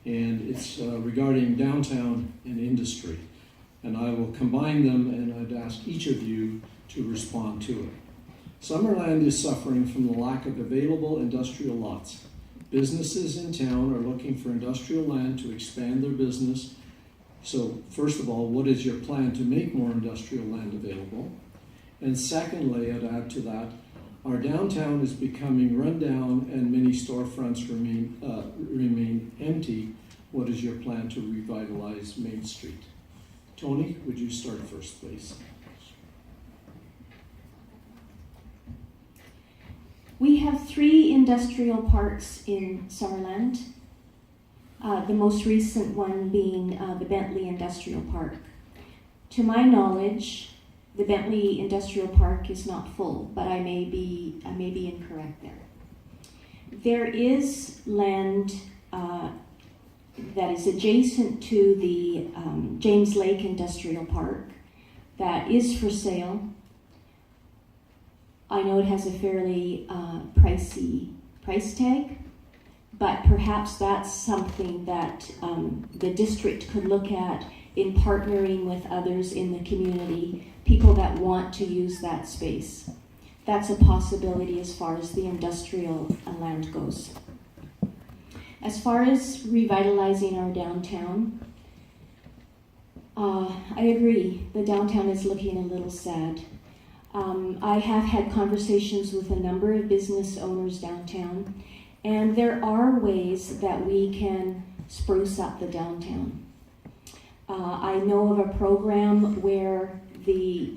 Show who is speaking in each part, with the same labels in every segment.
Speaker 1: and it's regarding downtown and industry. And I will combine them, and I'd ask each of you to respond to it. Summerland is suffering from the lack of available industrial lots. Businesses in town are looking for industrial land to expand their business. So first of all, what is your plan to make more industrial land available? And secondly, I'd add to that, our downtown is becoming run down and many storefronts remain empty. What is your plan to revitalize Main Street? Tony, would you start first, please?
Speaker 2: We have 3 industrial parks in Summerland, the most recent one being the Bentley Industrial Park. To my knowledge, the Bentley Industrial Park is not full, but I may be incorrect there. There is land that is adjacent to the James Lake Industrial Park that is for sale. I know it has a fairly pricey price tag, but perhaps that's something that the district could look at in partnering with others in the community, people that want to use that space. That's a possibility as far as the industrial land goes. As far as revitalizing our downtown, I agree, the downtown is looking a little sad. I have had conversations with a number of business owners downtown, and there are ways that we can spruce up the downtown. I know of a program where the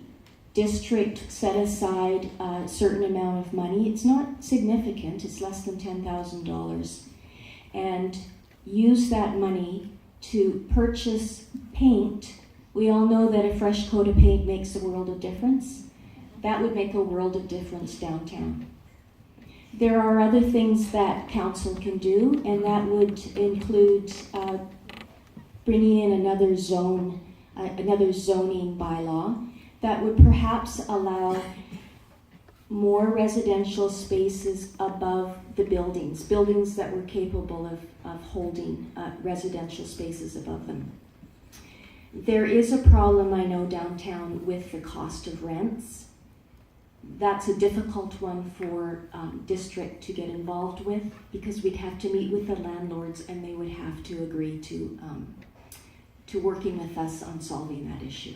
Speaker 2: district set aside a certain amount of money. It's not significant, it's less than $10,000, and use that money to purchase paint. We all know that a fresh coat of paint makes a world of difference. That would make a world of difference downtown. There are other things that council can do, and that would include bringing in another zoning bylaw that would perhaps allow more residential spaces above the buildings that were capable of holding residential spaces above them. There is a problem, I know, downtown with the cost of rents. That's a difficult one for district to get involved with, because we'd have to meet with the landlords and they would have to agree to working with us on solving that issue.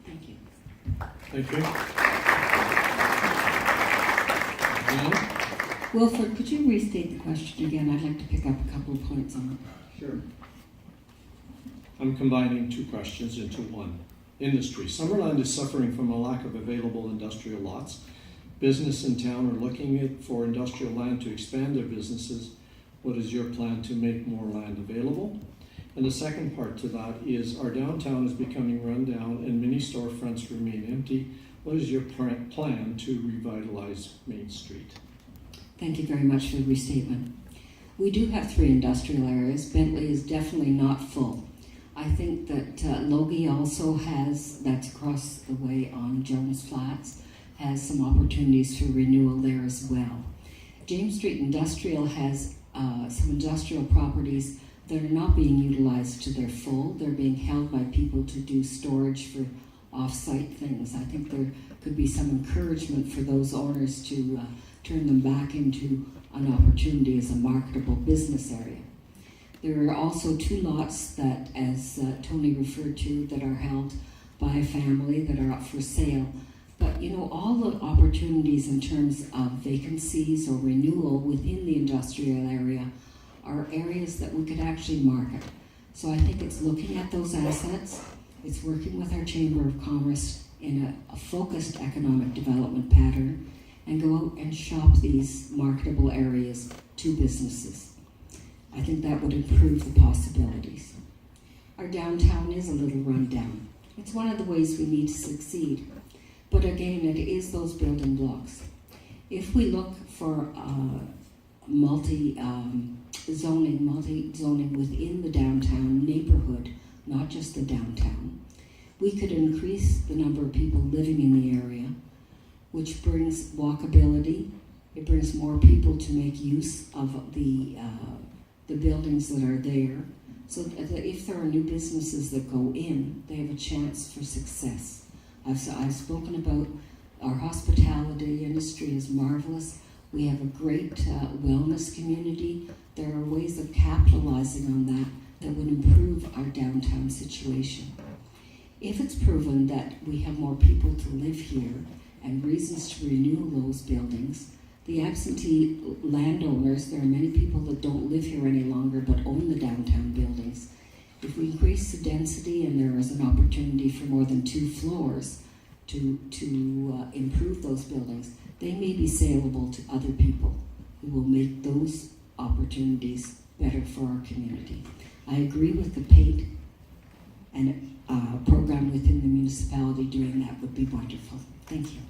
Speaker 2: Thank you.
Speaker 1: Thank you. John?
Speaker 3: Wilford, could you restate the question again? I'd like to pick up a couple of points on it.
Speaker 1: Sure. I'm combining 2 questions into one. Industry. Summerland is suffering from a lack of available industrial lots. Business in town are looking for industrial land to expand their businesses. What is your plan to make more land available? And the second part to that is our downtown is becoming run down and many storefronts remain empty. What is your plan to revitalize Main Street?
Speaker 3: Thank you very much for the restatement. We do have 3 industrial areas. Bentley is definitely not full. I think that Logie also has, that's across the way on Jones Flats, has some opportunities for renewal there as well. James Street Industrial has some industrial properties that are not being utilized to their full. They're being held by people to do storage for off-site things. I think there could be some encouragement for those owners to turn them back into an opportunity as a marketable business area. There are also 2 lots that, as Tony referred to, that are held by a family that are up for sale. But you know, all the opportunities in terms of vacancies or renewal within the industrial area are areas that we could actually market. So I think it's looking at those assets, it's working with our Chamber of Commerce in a focused economic development pattern, and go out and shop these marketable areas to businesses. I think that would improve the possibilities. Our downtown is a little run down. It's one of the ways we need to succeed. But again, it is those building blocks. If we look for multi-zoning within the downtown neighborhood, not just the downtown, we could increase the number of people living in the area, which brings walkability. It brings more people to make use of the buildings that are there. so that if there are new businesses that go in, they have a chance for success. I've spoken about our hospitality industry is marvelous. We have a great wellness community. There are ways of capitalizing on that would improve our downtown situation. If it's proven that we have more people to live here and reasons to renew those buildings, the absentee landowners, there are many people that don't live here any longer but own the downtown buildings. If we increase the density and there is an opportunity for more than 2 floors to improve those buildings, they may be saleable to other people who will make those opportunities better for our community. I agree with the paint and program within the municipality doing that would be wonderful. Thank you.